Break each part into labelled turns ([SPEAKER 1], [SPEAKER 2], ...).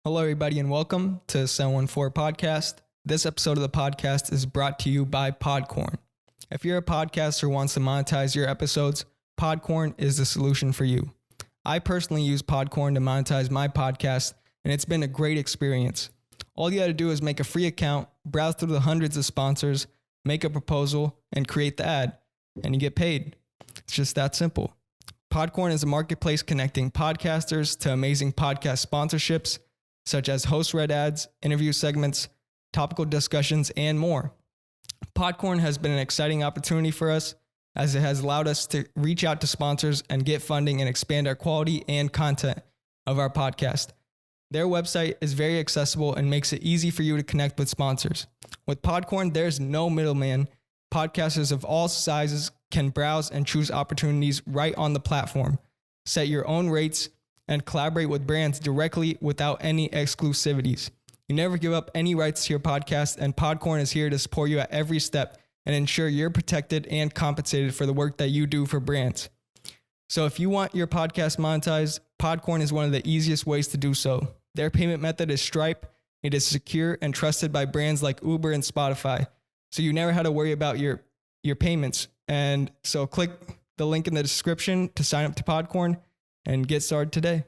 [SPEAKER 1] Hello, everybody, and welcome to 714 Podcast. This episode of the podcast is brought to you by Podcorn. If you're a podcaster who wants to monetize your episodes, Podcorn is the solution for you. I personally use Podcorn to monetize my podcast, and it's been a great experience. All you got to do is make a free account, browse through the hundreds of sponsors, make a proposal, and create the ad, and you get paid. It's just that simple. Podcorn is a marketplace connecting podcasters to amazing podcast sponsorships, such as host-read ads, interview segments, topical discussions, and more. Podcorn has been an exciting opportunity for us as it has allowed us to reach out to sponsors and get funding and expand our quality and content of our podcast. Their website is very accessible and makes it easy for you to connect with sponsors. With Podcorn, there's no middleman. Podcasters of all sizes can browse and choose opportunities right on the platform, set your own rates, and collaborate with brands directly without any exclusivities. You never give up any rights to your podcast, and Podcorn is here to support you at every step and ensure you're protected and compensated for the work that you do for brands. So if you want your podcast monetized, Podcorn is one of the easiest ways to do so. Their payment method is Stripe. It is secure and trusted by brands like Uber and Spotify, so you never have to worry about your payments. And so click the link in the description to sign up to Podcorn and get started today.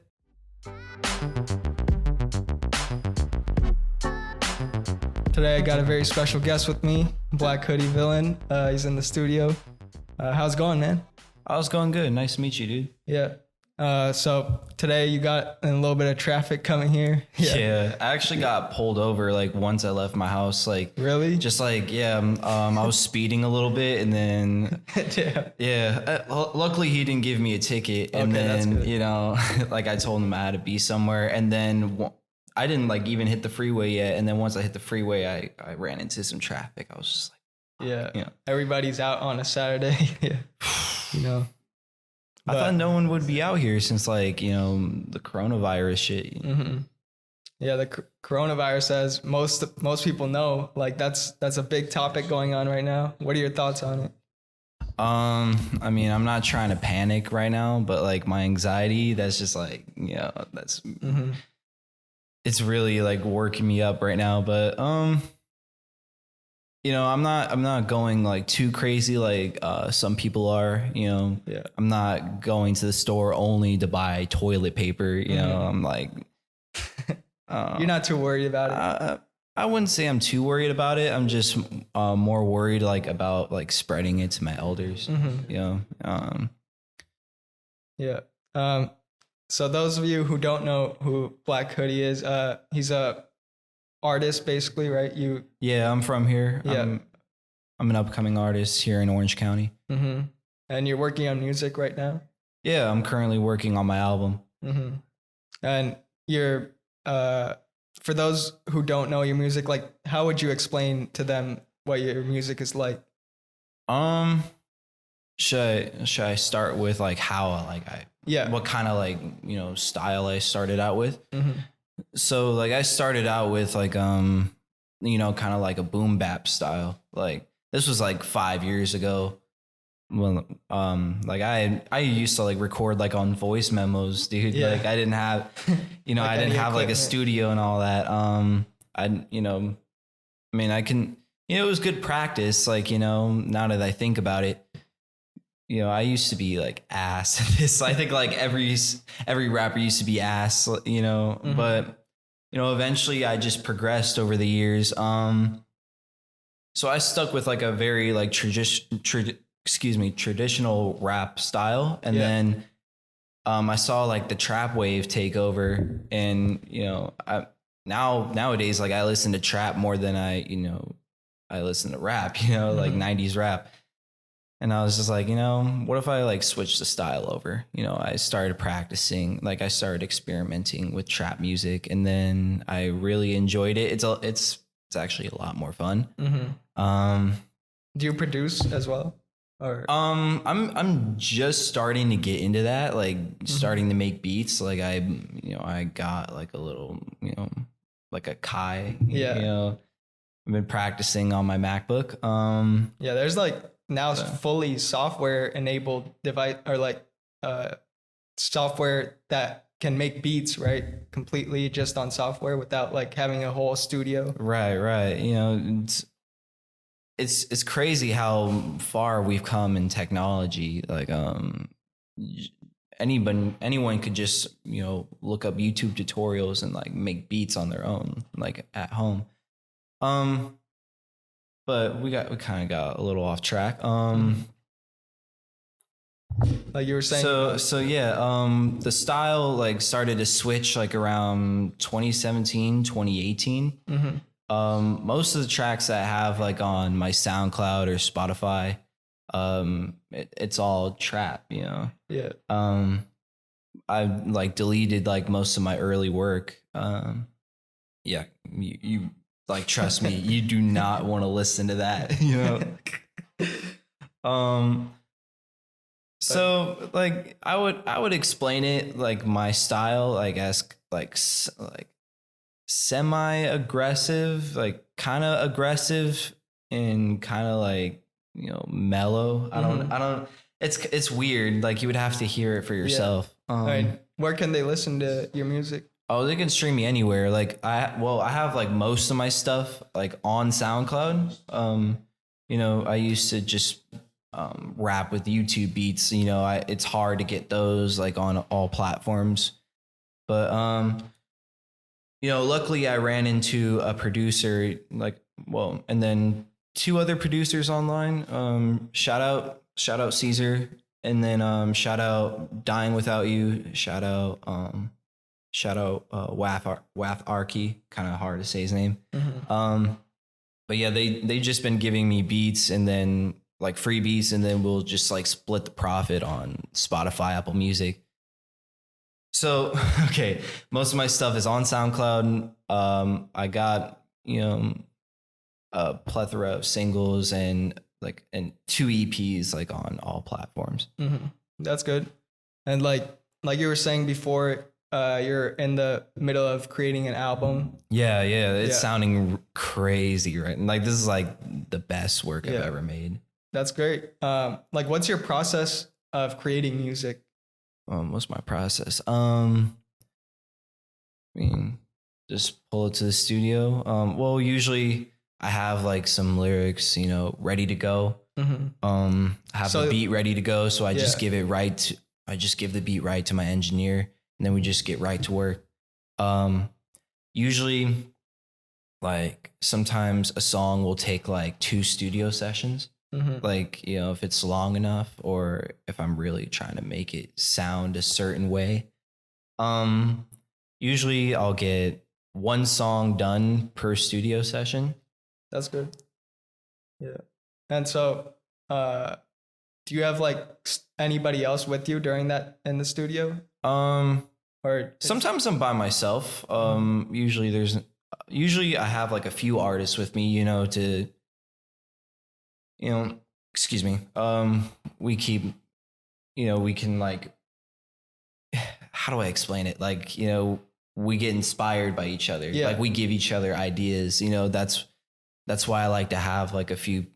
[SPEAKER 1] Today I got a very special guest with me, Blackhoodievillain. He's in the studio. How's it going, man?
[SPEAKER 2] I was going good. Nice to meet you, dude.
[SPEAKER 1] Yeah. So today you got a little bit of traffic coming here.
[SPEAKER 2] Yeah. I actually got pulled over like once I left my house. Like
[SPEAKER 1] Really?
[SPEAKER 2] Just like I was speeding a little bit, and then luckily he didn't give me a ticket, and
[SPEAKER 1] Okay, that's
[SPEAKER 2] then
[SPEAKER 1] good.
[SPEAKER 2] like I told him I had to be somewhere, and then I didn't like even hit the freeway yet, and then once I hit the freeway, I ran into some traffic. I was just like,
[SPEAKER 1] Everybody's out on a Saturday.
[SPEAKER 2] I thought no one would be out here since the coronavirus shit.
[SPEAKER 1] Mm-hmm. Yeah, the coronavirus, as most people know, like that's a big topic going on right now. What are your thoughts on it?
[SPEAKER 2] I mean, I'm not trying to panic right now, but like my anxiety, that's just that's it's really like working me up right now. But I'm not going like too crazy like some people are. I'm not going to the store only to buy toilet paper. I'm like,
[SPEAKER 1] you're not too worried about it.
[SPEAKER 2] I wouldn't say I'm too worried about it. I'm just more worried like about like spreading it to my elders.
[SPEAKER 1] So those of you who don't know who Black Hoodie is, he's a artist basically, right?
[SPEAKER 2] I'm from here.
[SPEAKER 1] Yeah.
[SPEAKER 2] I'm an upcoming artist here in Orange County.
[SPEAKER 1] Mm-hmm. And you're working on music right now?
[SPEAKER 2] Yeah, I'm currently working on my album.
[SPEAKER 1] Mm-hmm. And you're, for those who don't know your music, like how would you explain to them what your music is like?
[SPEAKER 2] Should I start with like how what kind of like style I started out with?
[SPEAKER 1] Mm-hmm.
[SPEAKER 2] So like I started out with like kind of like a boom bap style. Like this was like 5 years ago. Well, like I used to like record like on voice memos, dude.
[SPEAKER 1] Yeah.
[SPEAKER 2] Like I didn't have,
[SPEAKER 1] Like
[SPEAKER 2] I didn't have like a
[SPEAKER 1] equipment.
[SPEAKER 2] studio and all that. I can, it was good practice. Like, now that I think about it, I used to be like ass at this. I think like every rapper used to be ass, but eventually I just progressed over the years. So I stuck with like a very like traditional rap style. And then I saw like the trap wave take over, and nowadays like I listen to trap more than I listen to rap, like 90s rap. And I was just like, what if I like switch the style over? I started practicing, like I started experimenting with trap music, and then I really enjoyed it. It's actually a lot more fun.
[SPEAKER 1] Mm-hmm. Do you produce as well? Or
[SPEAKER 2] I'm just starting to get into that, like starting to make beats. Like I got like a little, like a Kai. I've been practicing on my MacBook.
[SPEAKER 1] there's like now it's fully software enabled device, or like software that can make beats, right, completely just on software without like having a whole studio.
[SPEAKER 2] Right. You know, it's crazy how far we've come in technology. Like anyone could just, you know, look up YouTube tutorials and like make beats on their own, like at home. But we kind of got a little off track.
[SPEAKER 1] Like you were saying.
[SPEAKER 2] The style like started to switch like around 2017, 2018. Most of the tracks that I have like on my SoundCloud or Spotify, it's all trap, you know?
[SPEAKER 1] Yeah.
[SPEAKER 2] I like deleted like most of my early work. Yeah, you like, trust me, you do not want to listen to that, you know? So like I would explain it like my style, like as like semi-aggressive, like kind of aggressive and kind of like, you know, mellow. I don't it's weird. Like you would have to hear it for yourself.
[SPEAKER 1] All right. Where can they listen to your music?
[SPEAKER 2] Oh, they can stream me anywhere. Like I have like most of my stuff like on SoundCloud. You know, I used to just rap with YouTube beats. You know, it's hard to get those like on all platforms. But you know, luckily I ran into a producer and then two other producers online. Shout out Caesar, and then shout out Dying Without You. Shout out Wath Arky. Kind of hard to say his name. But yeah, they just been giving me beats and then like free beats, and then we'll just like split the profit on Spotify, Apple Music. So, okay, most of my stuff is on SoundCloud. I got, you know, a plethora of singles and 2 EPs like on all platforms.
[SPEAKER 1] That's good. And like you were saying before, you're in the middle of creating an album.
[SPEAKER 2] Yeah, it's sounding crazy, right? And like this is like the best work I've ever made.
[SPEAKER 1] That's great. Like, what's your process of creating music?
[SPEAKER 2] What's my process? I mean, just pull it to the studio. Well, usually I have like some lyrics, you know, ready to go. I have the beat ready to go, so I just give the beat right to my engineer, and then we just get right to work. Usually, like sometimes a song will take like 2 studio sessions. Like, you know, if it's long enough or if I'm really trying to make it sound a certain way. Usually I'll get 1 song done per studio session.
[SPEAKER 1] That's good. Yeah. And so, do you have like anybody else with you during that in the studio? Or
[SPEAKER 2] sometimes I'm by myself. Usually I have like a few artists with me, you know, to, you know, excuse me. We keep, you know, we can like, how do I explain it? Like, you know, we get inspired by each other. Like we give each other ideas, you know, that's why I like to have like a few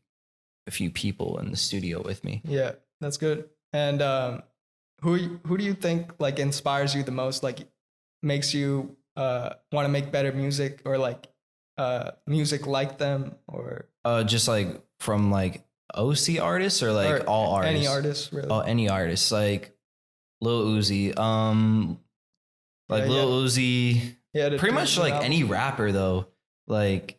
[SPEAKER 2] people in the studio with me. Yeah,
[SPEAKER 1] that's good. And who do you think like inspires you the most? Like makes you want to make better music, or like music like them, or
[SPEAKER 2] just like from like OC artists or like all artists?
[SPEAKER 1] Any artists, really.
[SPEAKER 2] Oh, any artists, like Lil Uzi. Lil Uzi. Yeah, pretty much like any rapper though. Like,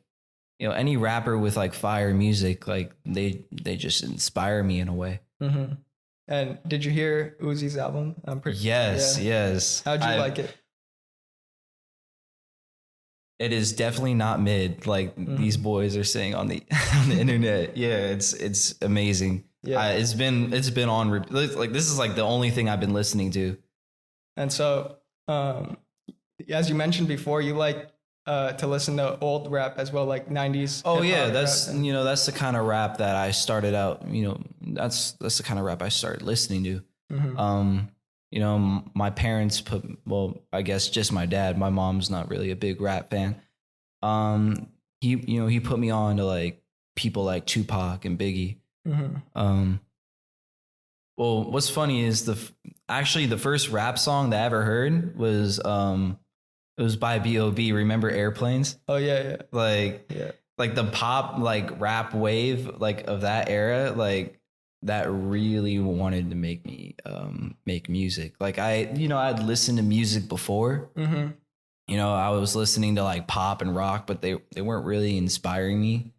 [SPEAKER 2] you know, any rapper with like fire music, like they just inspire me in a way.
[SPEAKER 1] And did you hear Uzi's album?
[SPEAKER 2] Yes.
[SPEAKER 1] How'd you like it?
[SPEAKER 2] It is definitely not mid like these boys are saying on the internet. Yeah, it's amazing. Yeah, it's been on like this is like the only thing I've been listening to. And
[SPEAKER 1] so, as you mentioned before, you like to listen to old rap as well, like 90s.
[SPEAKER 2] Oh yeah, that's you know, that's the kind of rap that I started out. You know, that's the kind of rap I started listening to. You know, my parents I guess just my dad. My mom's not really a big rap fan. He put me on to like people like Tupac and Biggie. Well, what's funny is actually the first rap song that I ever heard was it was by B.O.B. Remember Airplanes?
[SPEAKER 1] Oh yeah.
[SPEAKER 2] Like the pop like rap wave like of that era, like that really wanted to make me make music. Like I'd listened to music before.
[SPEAKER 1] Mm-hmm.
[SPEAKER 2] I was listening to like pop and rock, but they weren't really inspiring me.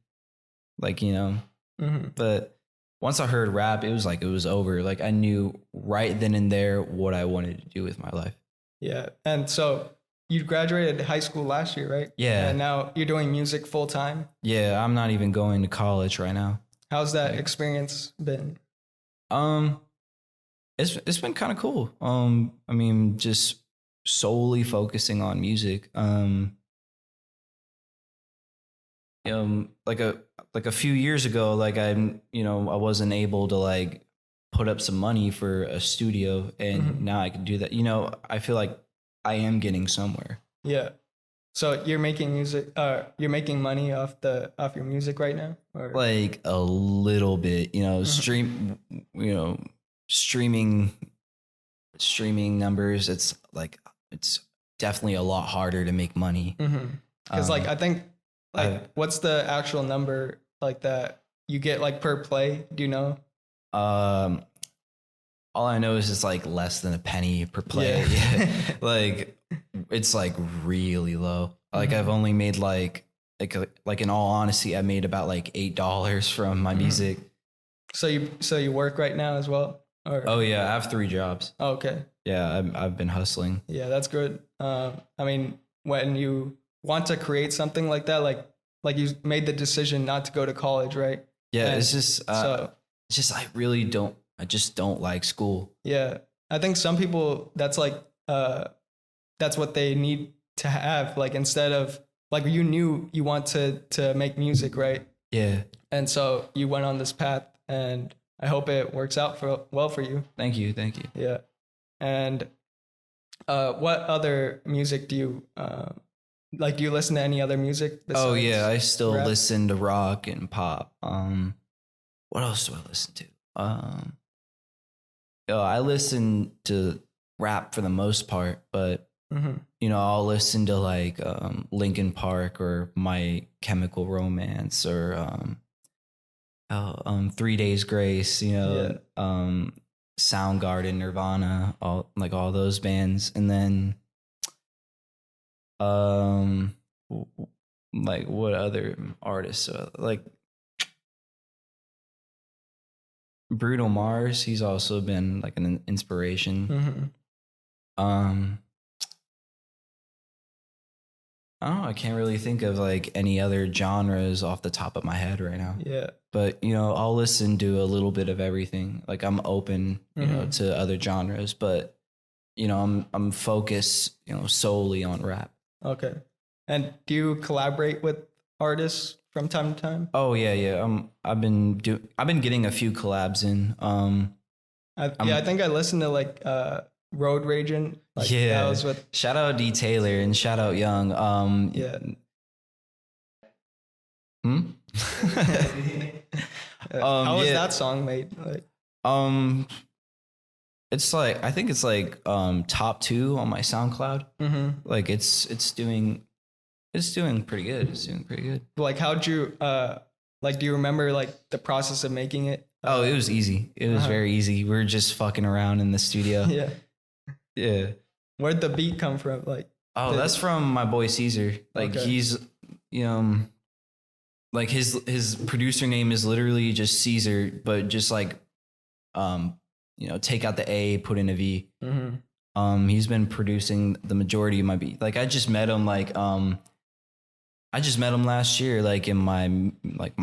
[SPEAKER 2] Like,
[SPEAKER 1] Mm-hmm.
[SPEAKER 2] but once I heard rap, it was over. Like I knew right then and there what I wanted to do with my life.
[SPEAKER 1] Yeah. And so you graduated high school last year, right?
[SPEAKER 2] Yeah.
[SPEAKER 1] And now you're doing music full time.
[SPEAKER 2] Yeah, I'm not even going to college right now.
[SPEAKER 1] How's that experience been?
[SPEAKER 2] It's been kind of cool. I mean, just solely focusing on music. Like a few years ago, like I wasn't able to like put up some money for a studio, and now I can do that. I feel like I am getting somewhere.
[SPEAKER 1] Yeah. So you're making music. You're making money off your music right now, or?
[SPEAKER 2] Like a little bit. Streaming numbers. It's definitely a lot harder to make money.
[SPEAKER 1] Because I think what's the actual number like that you get like per play? Do you know?
[SPEAKER 2] All I know is it's like less than a penny per play. Yeah. Like it's like really low. Like I've only made like in all honesty, I made about like $8 from my music.
[SPEAKER 1] So you work right now as well? Or?
[SPEAKER 2] Oh yeah, I have 3 jobs.
[SPEAKER 1] Oh, okay.
[SPEAKER 2] Yeah, I've been hustling.
[SPEAKER 1] Yeah, that's good. I mean, when you want to create something like that, like you made the decision not to go to college, right?
[SPEAKER 2] Yeah,
[SPEAKER 1] and
[SPEAKER 2] it's just I just don't like school.
[SPEAKER 1] Yeah, I think some people that's what they need to have. Like instead of like you knew you want to make music, right?
[SPEAKER 2] Yeah.
[SPEAKER 1] And so you went on this path, and I hope it works out well for you.
[SPEAKER 2] Thank you.
[SPEAKER 1] Yeah. And what other music do you like? Do you listen to any other music?
[SPEAKER 2] Oh yeah, I still
[SPEAKER 1] rap?
[SPEAKER 2] listen to rock and pop. What else do I listen to? I listen to rap for the most part, but I'll listen to like Linkin Park or My Chemical Romance or 3 Days Grace, Soundgarden, Nirvana, all those bands, and then like what other artists like Bruno Mars, he's also been like an inspiration. I don't know, I can't really think of like any other genres off the top of my head right now.
[SPEAKER 1] Yeah.
[SPEAKER 2] But I'll listen to a little bit of everything. Like I'm open, to other genres, but I'm focused, solely on rap.
[SPEAKER 1] Okay. And do you collaborate with artists from time to time?
[SPEAKER 2] Oh yeah. I've been getting a few collabs in.
[SPEAKER 1] I think I listened to like Road Raging. Like,
[SPEAKER 2] yeah.
[SPEAKER 1] That was with
[SPEAKER 2] shout out D Taylor and shout out Young.
[SPEAKER 1] Yeah. How was that song made? Like,
[SPEAKER 2] it's like I think it's like top 2 on my SoundCloud. Like it's doing pretty good. It's doing pretty good.
[SPEAKER 1] Like how'd you like do you remember like the process of making it?
[SPEAKER 2] Oh, it was easy. It was very easy. We were just fucking around in the studio.
[SPEAKER 1] Yeah.
[SPEAKER 2] Yeah.
[SPEAKER 1] Where'd the beat come from? Like
[SPEAKER 2] that's from my boy Caesar. Like he's like his producer name is literally just Caesar, but just like take out the A, put in a V. He's been producing the majority of my beat. Like I just met him last year, like in my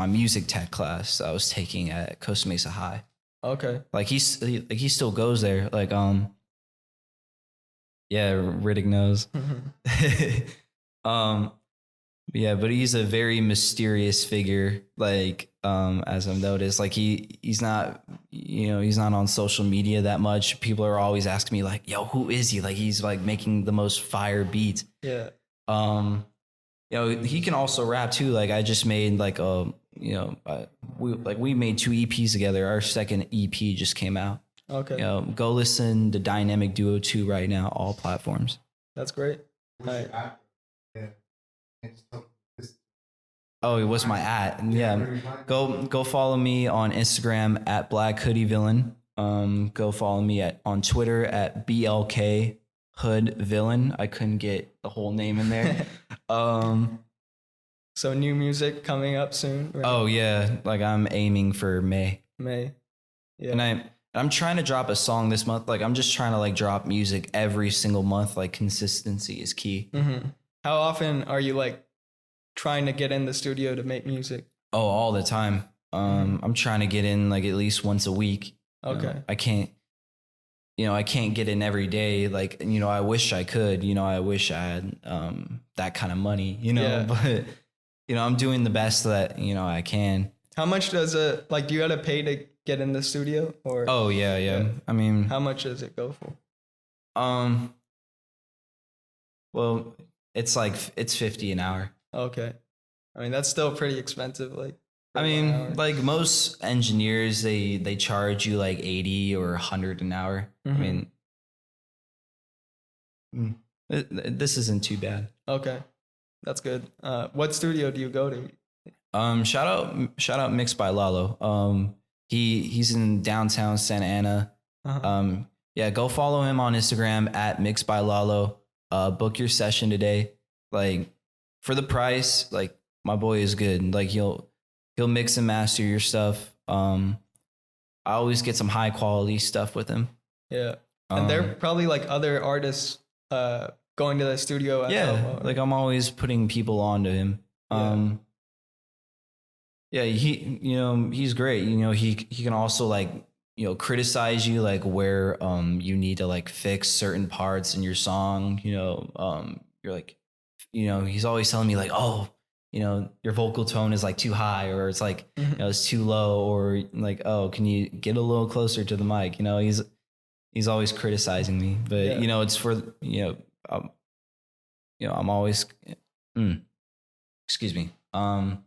[SPEAKER 2] music tech class I was taking at Costa Mesa High.
[SPEAKER 1] Okay.
[SPEAKER 2] Like he still goes there. Like yeah, Riddick knows. Yeah, but he's a very mysterious figure. Like as I've noticed, like he's not on social media that much. People are always asking me like, "Yo, who is he?" Like he's like making the most fire beats.
[SPEAKER 1] Yeah.
[SPEAKER 2] He can also rap too. Like I just made like we made 2 EPs together. Our second EP just came out.
[SPEAKER 1] Okay.
[SPEAKER 2] You know, go listen to Dynamic Duo 2 right now, all platforms.
[SPEAKER 1] That's great. All right.
[SPEAKER 2] Oh, what's my at? Yeah, go follow me on Instagram at Blackhoodievillain. Go follow me on Twitter at BLKHoodVillain. I couldn't get the whole name in there.
[SPEAKER 1] So new music coming up soon. Right?
[SPEAKER 2] Oh yeah, like I'm aiming for May.
[SPEAKER 1] May. Yeah.
[SPEAKER 2] And I'm trying to drop a song this month. Like I'm just trying to like drop music every single month. Like consistency is key.
[SPEAKER 1] Mm-hmm. How often are you like trying to get in the studio to make music?
[SPEAKER 2] Oh, all the time. I'm trying to get in like at least once a week.
[SPEAKER 1] Okay.
[SPEAKER 2] I can't get in every day. Like, I wish I could, I wish I had that kind of money, but I'm doing the best that, I can.
[SPEAKER 1] How much does it, like, do you got to pay to get in the studio or?
[SPEAKER 2] Oh yeah. I mean,
[SPEAKER 1] how much does it go for?
[SPEAKER 2] Well, it's it's $50 an hour.
[SPEAKER 1] Okay. I mean, that's still pretty expensive. Like,
[SPEAKER 2] I mean, like most engineers, they charge you like 80 or 100 an hour.
[SPEAKER 1] Mm-hmm.
[SPEAKER 2] I mean, this isn't too bad.
[SPEAKER 1] Okay. That's good. What studio do you go to?
[SPEAKER 2] Shout out Mixed by Lalo. He's in downtown Santa Ana.
[SPEAKER 1] Uh-huh.
[SPEAKER 2] Yeah, go follow him on Instagram at Mixed by Lalo. Book your session today. Like for the price, like my boy is good. Like he'll mix and master your stuff. I always get some high quality stuff with him.
[SPEAKER 1] Yeah. And there are probably like other artists going to the studio.
[SPEAKER 2] Like I'm always putting people onto him. Yeah, he's great. He can also like, criticize you like where you need to like fix certain parts in your song. You're like, he's always telling me like, oh, your vocal tone is like too high, or it's like, it's too low, or like, oh, can you get a little closer to the mic? He's always criticizing me, but it's for, I'm always, excuse me. But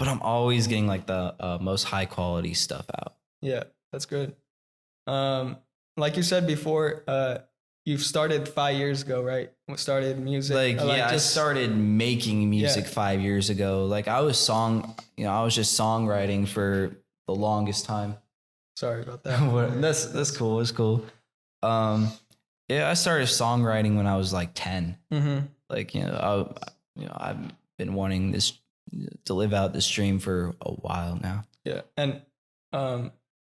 [SPEAKER 2] I'm always getting like the most high quality stuff out.
[SPEAKER 1] Yeah, that's good. Like you said before, you've started 5 years ago, right? Started music.
[SPEAKER 2] I started making music 5 years ago. Like I was just songwriting for the longest time.
[SPEAKER 1] Sorry about that.
[SPEAKER 2] That's cool. It's cool. I started songwriting when I was like 10. Mm-hmm. Like, I've been wanting to live out this dream for a while now. Yeah.
[SPEAKER 1] And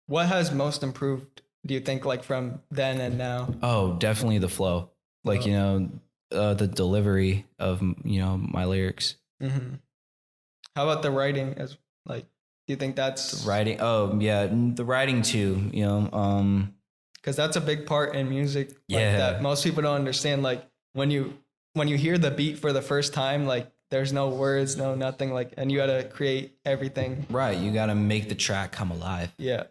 [SPEAKER 1] what has most improved, do you think, like from then and now?
[SPEAKER 2] Oh, definitely the flow. Like, the delivery of, my lyrics.
[SPEAKER 1] Mm-hmm. How about the writing? Do you think that's
[SPEAKER 2] the writing? Oh yeah. The writing too,
[SPEAKER 1] because that's a big part in music. That most people don't understand. Like when you hear the beat for the first time, like there's no words, no nothing, like, and you got to create everything.
[SPEAKER 2] Right. You got to make the track come alive.
[SPEAKER 1] Yeah.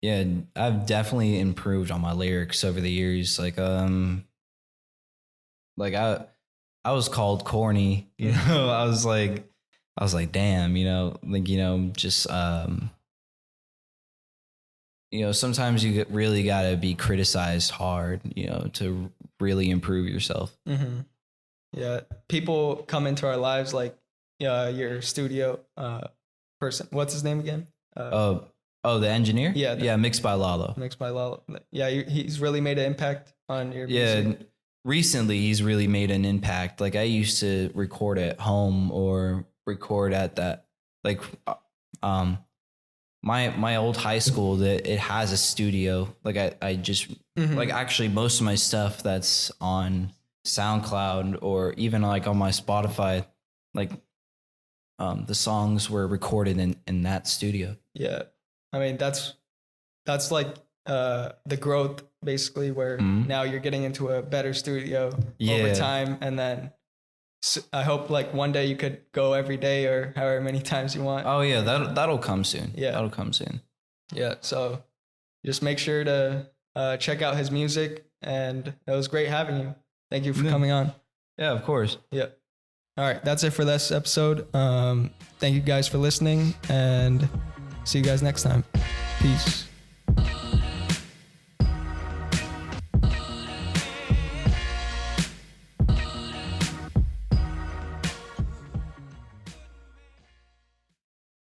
[SPEAKER 2] Yeah, I've definitely improved on my lyrics over the years. Like I was called corny, I was like, damn, just, sometimes you really got to be criticized hard, to really improve yourself.
[SPEAKER 1] Mm-hmm. Yeah. People come into our lives like your studio person. What's his name again?
[SPEAKER 2] The engineer?
[SPEAKER 1] Yeah.
[SPEAKER 2] Mixed by Lalo.
[SPEAKER 1] Yeah. He's really made an impact on your music.
[SPEAKER 2] Yeah. Recently, he's really made an impact. Like I used to record at home or record at that, like, my old high school that it has a studio. Like I just like actually most of my stuff that's on SoundCloud or even like on my Spotify, like the songs were recorded in that studio.
[SPEAKER 1] Yeah. I mean, that's like the growth basically where now you're getting into a better studio over time. And then I hope like one day you could go every day or however many times you want.
[SPEAKER 2] Oh yeah. That'll come soon.
[SPEAKER 1] Yeah.
[SPEAKER 2] That'll come soon.
[SPEAKER 1] Yeah. So just make sure to check out his music, and it was great having you. Thank you for coming on.
[SPEAKER 2] Yeah, of course.
[SPEAKER 1] Yeah. All right, that's it for this episode. Thank you guys for listening, and see you guys next time. Peace.